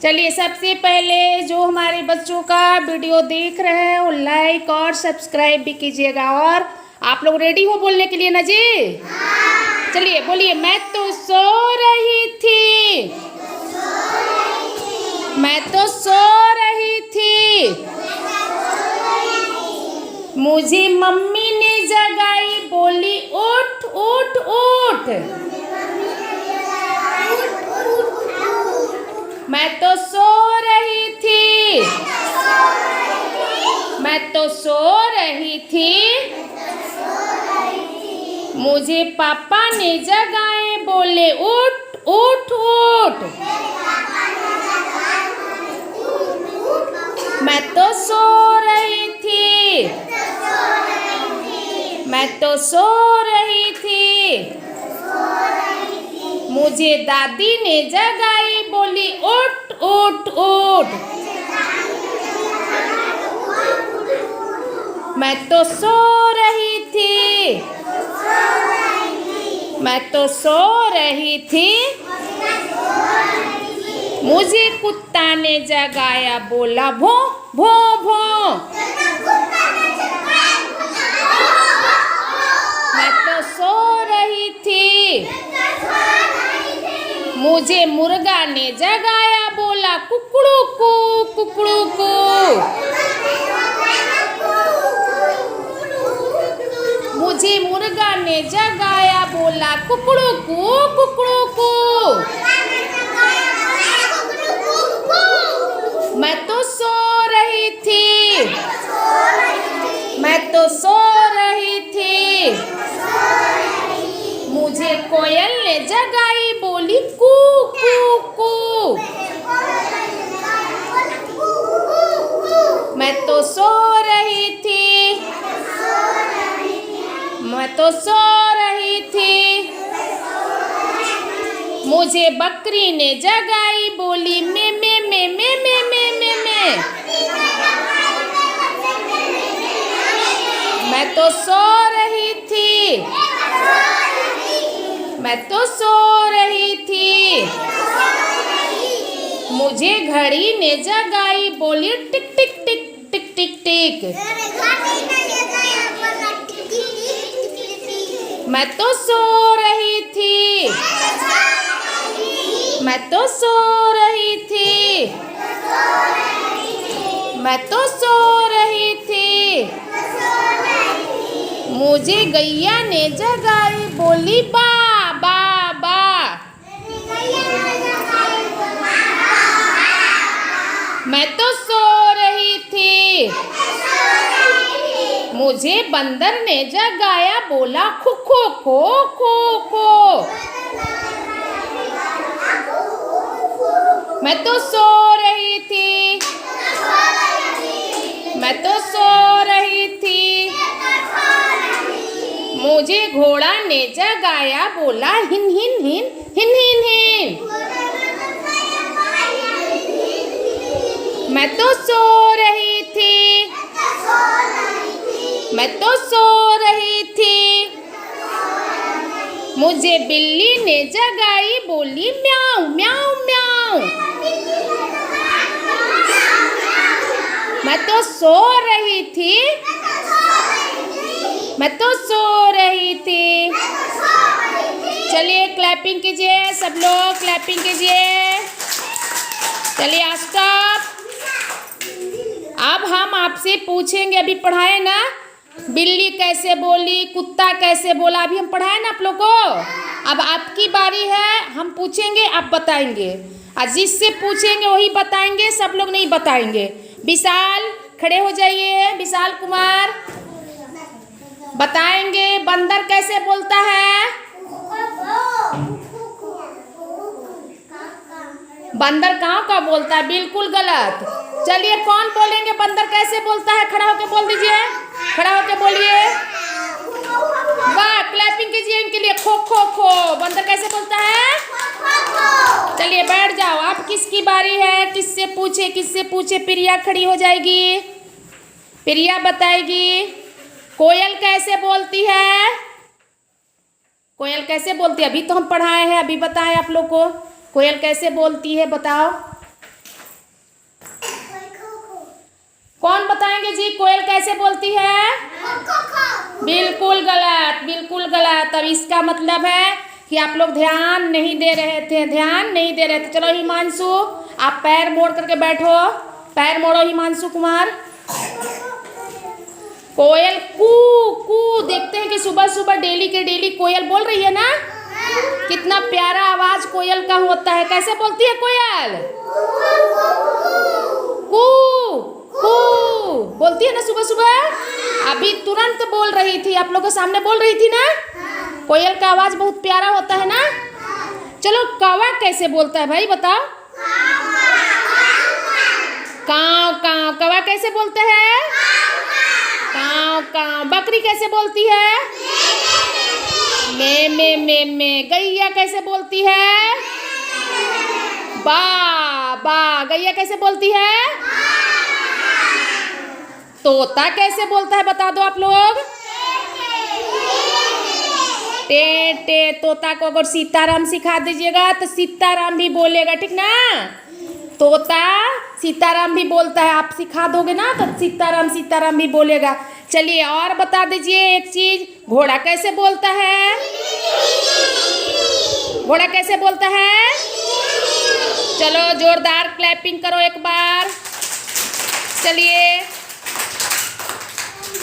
चलिए, सबसे पहले जो हमारे बच्चों का वीडियो देख रहे हैं वो लाइक और सब्सक्राइब भी कीजिएगा। और आप लोग रेडी हो बोलने के लिए ना जी? हाँ। चलिए बोलिए, मैं तो सो रही थी, मैं तो सो रही थी, मुझे मम्मी ने जगाई, बोली उठ उठ उठ। मैं तो सो रही थी, मैं तो सो रही थी, मुझे पापा ने जगाए, बोले उठ उठ उठ। मैं तो सो रही थी, मैं तो सो रही थी, मुझे दादी ने जगाई, बोली उठ उठ उठ। मैं तो सो रही थी, मैं तो सो रही थी, मुझे कुत्ता ने जगाया, बोला भो भो भो। मैं तो सो रही थी, मुझे मुर्गा ने जगाया, बोला कुकड़ू कू कुकड़ू कू। मुझे मुर्गा ने जगाया, बोला कुकड़ू कू कुकड़ू कू। मैं तो सो रही थी, मैं तो सो रही थी, मुझे कोयल ने जगाई, बोली कू कू कू। मैं तो सो रही थी, मैं तो सो रही थी, मुझे बकरी ने जगाई, बोली मे मे मे मे मे मे मे मे। मैं तो सो रही थी, मैं तो सो रही थी, मुझे घड़ी ने जगाई, बोली टिक टिक टिक टिक टिक टिक। मैं तो सो रही थी, मैं तो सो रही थी, मैं तो सो रही थी, मुझे गैया ने जगाई, बोली बा बा बा। मैं तो सो रही थी, मुझे बंदर ने जगाया, बोला खो खो खो खो खो। मैं तो सो रही थी, मैं तो सो रही थी, मुझे घोड़ा ने जगाया, बोला हिन हिन हिन हिन हिन हिन। मैं तो सो रही थी, मैं तो सो रही थी, मुझे बिल्ली ने जगाई, बोली म्याऊ म्याऊ म्याऊ। मैं तो सो रही थी, मैं तो सो रही थी। चलिए क्लैपिंग कीजिए, सब लोग क्लैपिंग कीजिए। चलिए स्टॉप। अब हम आपसे पूछेंगे, अभी पढ़ाए ना बिल्ली कैसे बोली, कुत्ता कैसे बोला, अभी हम पढ़ाए ना आप लोग को। अब आपकी बारी है, हम पूछेंगे आप बताएंगे, और जिससे पूछेंगे वही बताएंगे, सब लोग नहीं बताएंगे। विशाल खड़े हो जाइए, विशाल कुमार बताएंगे बंदर कैसे बोलता है। बंदर कहाँ का बोलता है, बिल्कुल गलत। चलिए कौन बोलेंगे बंदर कैसे बोलता है, खड़ा होकर बोल दीजिए, खड़ा होकर बोलिए। वाह, क्लैपिंग कीजिए इनके लिए। खो खो खो बंदर कैसे बोलता है? चलिए बैठ जाओ। अब किसकी बारी है, किससे पूछे किससे पूछे? प्रिया खड़ी हो जाएगी, प्रिया बताएगी कोयल कैसे बोलती है। कोयल कैसे बोलती है, अभी तो हम पढ़ाए हैं, अभी बताएं आप लोग को कोयल कैसे बोलती है, बताओ। कौन बताएंगे जी कोयल कैसे बोलती है? बिल्कुल गलत, बिल्कुल गलत। अब इसका मतलब है कि आप लोग ध्यान नहीं दे रहे थे, ध्यान नहीं दे रहे थे। चलो हिमांशु, आप पैर मोड़ करके बैठो, पैर मोड़ो हिमांशु कुमार। कोयल कू कू, देखते हैं कि सुबह सुबह डेली के डेली कोयल बोल रही है ना। कितना प्यारा आवाज कोयल का होता है। कैसे बोलती है कोयल? कू कू बोलती है ना सुबह सुबह। अभी तुरंत बोल रही थी, आप लोगों के सामने बोल रही थी ना। कोयल का आवाज बहुत प्यारा होता है ना। चलो कौवा कैसे बोलता है भाई बताओ? काव काव, कौवा कैसे बोलता है? काव काव। बकरी कैसे बोलती है? मे। गैया कैसे बोलती है? बा बा। गैया कैसे बोलती है? तोता कैसे बोलता है बता दो आप लोग? टे टे। तोता को अगर सीताराम सिखा दीजिएगा तो सीताराम भी बोलेगा, ठीक ना। तोता सीताराम भी बोलता है, आप सिखा दोगे ना तो सीताराम सीताराम भी बोलेगा। चलिए और बता दीजिए एक चीज, घोड़ा कैसे बोलता है? घोड़ा कैसे बोलता है? चलो जोरदार क्लैपिंग करो एक बार। चलिए